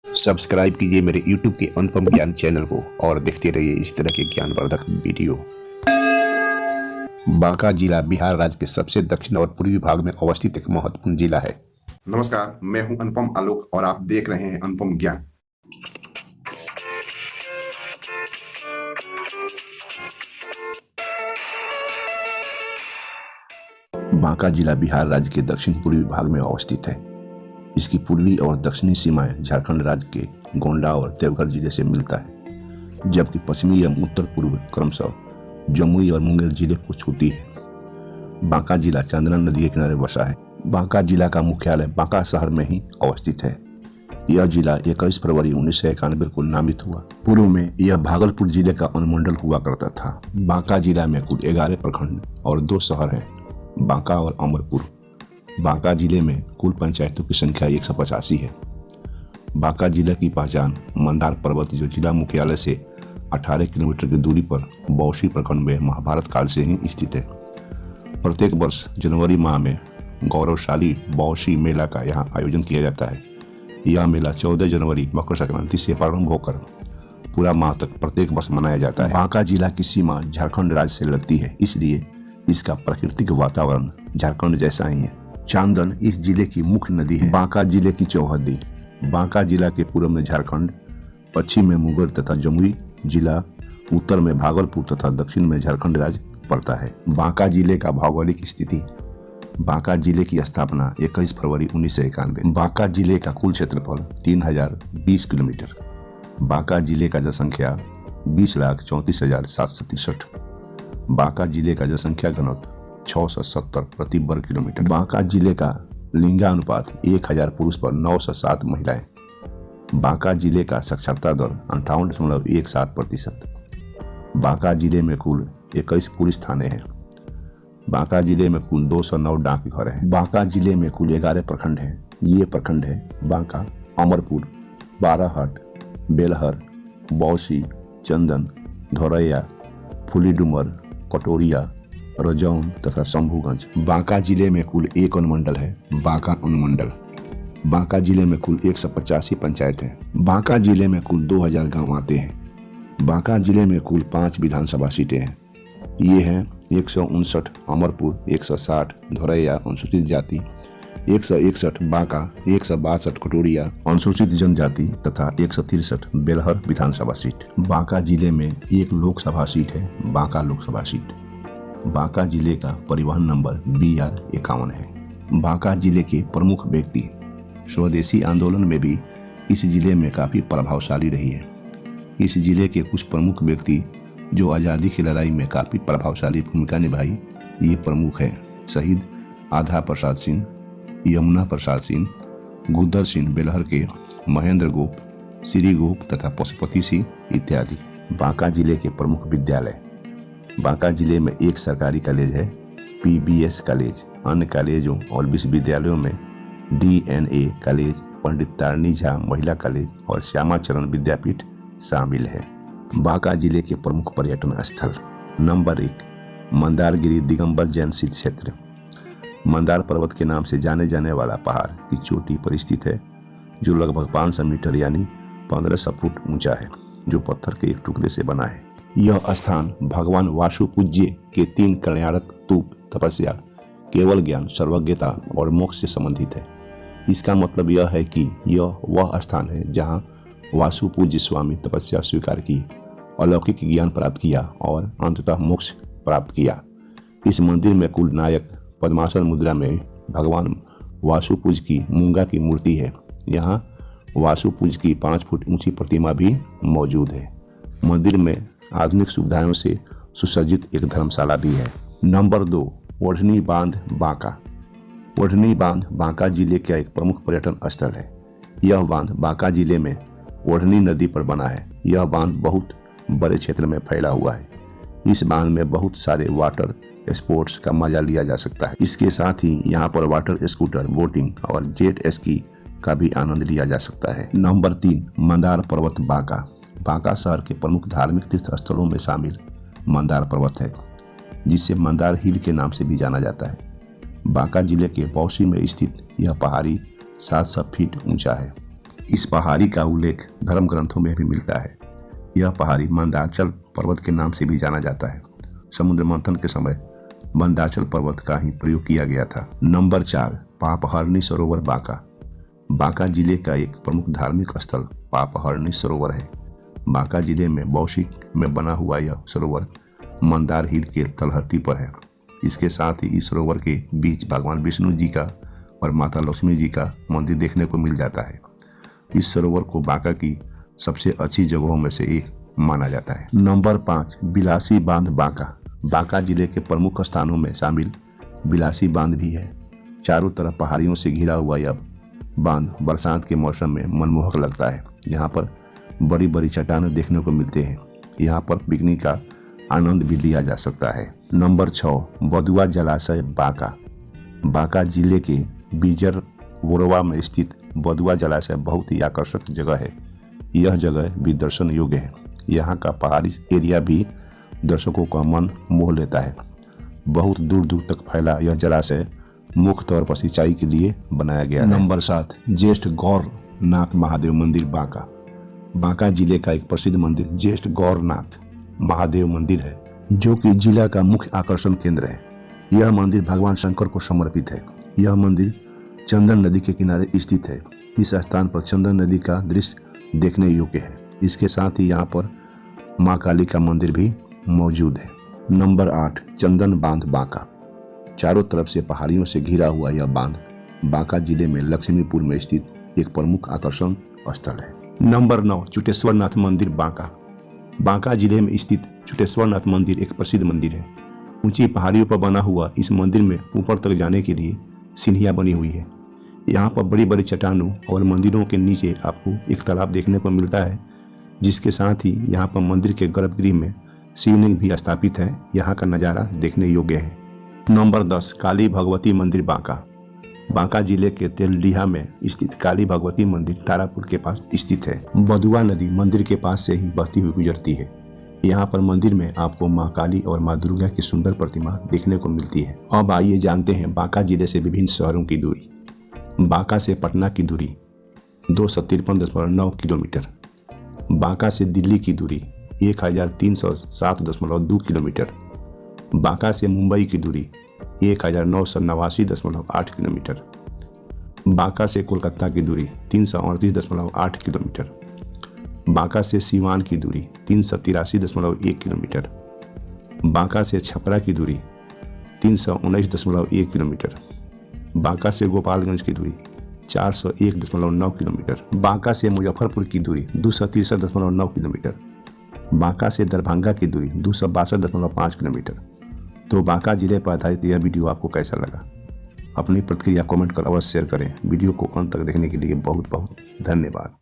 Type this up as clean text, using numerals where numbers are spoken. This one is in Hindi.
सब्सक्राइब कीजिए मेरे YouTube के अनुपम ज्ञान चैनल को और देखते रहिए इस तरह के ज्ञानवर्धक वीडियो। बांका जिला बिहार राज्य के सबसे दक्षिण और पूर्वी भाग में अवस्थित एक महत्वपूर्ण जिला है। नमस्कार, मैं हूं अनुपम आलोक और आप देख रहे हैं अनुपम ज्ञान। बांका जिला बिहार राज्य के दक्षिण पूर्वी भाग में अवस्थित है। इसकी पूर्वी और दक्षिणी सीमाएं झारखंड राज्य के गोंडा और देवघर जिले से मिलता है, जबकि पश्चिमी एवं उत्तर पूर्व क्रमशः जमुई और मुंगेर जिले को छूती है। बांका जिला चंदना नदी के किनारे बसा है। बांका जिला का मुख्यालय बांका शहर में ही अवस्थित है। यह जिला 21 फरवरी 1991 को नामित हुआ। पूर्व में यह भागलपुर जिले का अनुमंडल हुआ करता था। बांका जिला में कुल 11 प्रखंड और 2 शहर हैं, बांका और अमरपुर। बांका जिले में कुल पंचायतों की संख्या 185 है। बांका जिला की पहचान मंदार पर्वत, जो जिला मुख्यालय से 18 किलोमीटर की दूरी पर बौसी प्रखंड में महाभारत काल से ही स्थित है। प्रत्येक वर्ष जनवरी माह में गौरवशाली बौसी मेला का यहाँ आयोजन किया जाता है। यह मेला 14 जनवरी मकर संक्रांति से प्रारंभ होकर पूरा माह तक प्रत्येक वर्ष मनाया जाता है। बांका जिला की सीमा झारखंड राज्य से लगती है, इसलिए इसका प्राकृतिक वातावरण झारखंड जैसा ही है। चांदन इस जिले की मुख्य नदी है। बांका जिले की चौहद्दी। बांका जिला के पूर्व में झारखंड, पश्चिम में मुंगेर तथा जमुई जिला, उत्तर में भागलपुर तथा दक्षिण में झारखंड राज्य पड़ता है। बांका जिले का भौगोलिक स्थिति। बांका जिले की स्थापना 21 फरवरी 1991। बांका जिले का कुल क्षेत्रफल 3020 किलोमीटर। बांका जिले का जनसंख्या 20,34,763। बांका जिले का जनसंख्या घनत्व 670 प्रति वर्ग किलोमीटर। बांका जिले का लिंगानुपात 1000 पुरुष पर 907 महिलाएं। बांका जिले का साक्षरता दर 58.17%। बांका जिले में कुल 21 पुलिस थाने हैं। बांका जिले में कुल 209 डाकघर हैं। बांका जिले में कुल 11 प्रखंड हैं। ये प्रखंड है बांका, अमरपुर, बाराहट, बेलहर, बौसी, चंदन, धौरैया, फुलीडुमर, कटोरिया, रजौन तथा शंभुगंज। बांका जिले में कुल 1 अनुमंडल है, बांका अनुमंडल। बांका जिले में कुल 185 पंचायत हैं। बांका जिले में कुल 2000 गांव आते हैं। बांका जिले में कुल 5 विधानसभा सीटें हैं। ये हैं 159 अमरपुर, 160 धौरैया अनुसूचित जाति, 161 बांका, 162 कटोरिया अनुसूचित जनजाति तथा 163 बेलहर विधानसभा सीट। बांका जिले में 1 लोकसभा सीट है, बांका लोकसभा सीट। बांका जिले का परिवहन नंबर BR 51 है। बांका जिले के प्रमुख व्यक्ति स्वदेशी आंदोलन में भी इस जिले में काफी प्रभावशाली रही है। इस जिले के कुछ प्रमुख व्यक्ति जो आज़ादी की लड़ाई में काफी प्रभावशाली भूमिका निभाई, ये प्रमुख हैं: शहीद आधा प्रसाद सिंह, यमुना प्रसाद सिंह, गुदर सिंह बेलहर के, महेंद्र गोप, श्री गोप तथा पशुपति सिंह इत्यादि। बांका जिले के प्रमुख विद्यालय। बांका जिले में 1 सरकारी कॉलेज है, PBS कॉलेज। अन्य कॉलेजों और विश्वविद्यालयों में DNA कॉलेज, पंडित तारणी झा महिला कॉलेज और श्यामाचरण विद्यापीठ शामिल है। बांका जिले के प्रमुख पर्यटन स्थल। नंबर 1, मंदारगिरी दिगंबर जैन सिद्ध क्षेत्र। मंदार पर्वत के नाम से जाने जाने वाला पहाड़ की चोटी पर स्थित है, जो लगभग 500 मीटर यानी 1500 फुट ऊंचा है, जो पत्थर के एक टुकड़े से बना है। यह स्थान भगवान वासुपूज्य के 3 कल्याणक तूप, तपस्या, केवल ज्ञान, सर्वज्ञता और मोक्ष से संबंधित है। इसका मतलब यह है कि यह वह स्थान है जहां वासुपूज्य स्वामी तपस्या स्वीकार की, अलौकिक ज्ञान प्राप्त किया और अंततः मोक्ष प्राप्त किया। इस मंदिर में कुल नायक पद्मासन मुद्रा में भगवान वासुपूज की मूंगा की मूर्ति है। यहाँ वासुपूज की 5 फुट ऊंची प्रतिमा भी मौजूद है। मंदिर में आधुनिक सुविधाओं से सुसज्जित एक धर्मशाला भी है। नंबर 2, ओढ़नी बांध बांका। ओढ़नी बांध बांका जिले का एक प्रमुख पर्यटन स्थल है। यह बांध बांका जिले में ओढ़नी नदी पर बना है। यह बांध बहुत बड़े क्षेत्र में फैला हुआ है। इस बांध में बहुत सारे वाटर स्पोर्ट्स का मजा लिया जा सकता है। इसके साथ ही यहाँ पर वाटर स्कूटर, बोटिंग और जेट स्की का भी आनंद लिया जा सकता है। नंबर 3, मंदार पर्वत बांका। बांका शहर के प्रमुख धार्मिक तीर्थ स्थलों में शामिल मंदार पर्वत है, जिसे मंदार हिल के नाम से भी जाना जाता है। बांका जिले के बौसी में स्थित यह पहाड़ी 700 फीट ऊंचा है। इस पहाड़ी का उल्लेख धर्म ग्रंथों में भी मिलता है। यह पहाड़ी मंदाचल पर्वत के नाम से भी जाना जाता है। समुद्र मंथन के समय मंदाचल पर्वत का ही प्रयोग किया गया था। नंबर 4, पापहरणी सरोवर बांका। बांका जिले का एक प्रमुख धार्मिक स्थल पापहरणी सरोवर है। बांका जिले में बौशिक में बना हुआ यह सरोवर मंदार हिल के तलहटी पर है। इसके साथ ही इस सरोवर के बीच भगवान विष्णु जी का और माता लक्ष्मी जी का मंदिर देखने को मिल जाता है। इस सरोवर को बांका की सबसे अच्छी जगहों में से एक माना जाता है। नंबर 5, बिलासी बांध बांका। बांका जिले के प्रमुख स्थानों में शामिल बिलासी बांध भी है। चारों तरफ पहाड़ियों से घिरा हुआ यह बांध बरसात के मौसम में मनमोहक लगता है। यहाँ पर बड़ी बड़ी चट्टानें देखने को मिलते हैं। यहाँ पर पिकनिक का आनंद भी लिया जा सकता है। नंबर 6, बदुआ जलाशय बांका। बांका जिले के बीजर वोरवा में स्थित बदुआ जलाशय बहुत ही आकर्षक जगह है। यह जगह भी दर्शन योग्य है। यहाँ का पहाड़ी एरिया भी दर्शकों का मन मोह लेता है। बहुत दूर दूर तक फैला यह जलाशय मुख्य तौर पर सिंचाई के लिए बनाया गया है। नंबर 7, ज्येष्ठ गौरनाथ महादेव मंदिर बांका। बांका जिले का एक प्रसिद्ध मंदिर ज्येष्ठ गौरनाथ महादेव मंदिर है, जो कि जिला का मुख्य आकर्षण केंद्र है। यह मंदिर भगवान शंकर को समर्पित है। यह मंदिर चंदन नदी के किनारे स्थित है। इस स्थान पर चंदन नदी का दृश्य देखने योग्य है। इसके साथ ही यहाँ पर मां काली का मंदिर भी मौजूद है। नंबर 8, चंदन बांध बांका। चारों तरफ से पहाड़ियों से घिरा हुआ यह बांध बांका जिले में लक्ष्मीपुर में स्थित एक प्रमुख आकर्षण स्थल है। नंबर 9, चुटेश्वरनाथ मंदिर बांका। बांका जिले में स्थित चुटेश्वरनाथ मंदिर एक प्रसिद्ध मंदिर है। ऊंची पहाड़ियों पर बना हुआ इस मंदिर में ऊपर तक जाने के लिए सीढ़ियां बनी हुई है। यहाँ पर बड़ी बड़ी चट्टानों और मंदिरों के नीचे आपको एक तालाब देखने को मिलता है, जिसके साथ ही यहाँ पर मंदिर के गर्भगृह में शिवलिंग भी स्थापित है। यहाँ का नज़ारा देखने योग्य है। नंबर 10, काली भगवती मंदिर बांका। बांका जिले के तेलडीहा में स्थित काली भगवती मंदिर तारापुर के पास स्थित है। बदुआ नदी मंदिर के पास से ही बहती हुई गुजरती है। यहाँ पर मंदिर में आपको मां काली और मां दुर्गा की सुंदर प्रतिमा देखने को मिलती है। अब आइए जानते हैं बांका जिले से विभिन्न शहरों की दूरी। बांका से पटना की दूरी 253.9 किलोमीटर। बांका से दिल्ली की दूरी 1307.2 किलोमीटर। बांका से मुंबई की दूरी 1989.8 किलोमीटर। बांका से कोलकाता की दूरी 338.8 किलोमीटर। बांका से सीवान की दूरी 383.1 किलोमीटर। बांका से छपरा की दूरी 319.1 किलोमीटर। बांका से गोपालगंज की दूरी 401.9 किलोमीटर। बांका से मुजफ्फरपुर की दूरी 263.9 किलोमीटर। बांका से दरभंगा की दूरी 262.5 किलोमीटर। तो बांका जिले पर आधारित यह वीडियो आपको कैसा लगा? अपनी प्रतिक्रिया कमेंट कर अवश्य शेयर करें। वीडियो को अंत तक देखने के लिए बहुत बहुत धन्यवाद।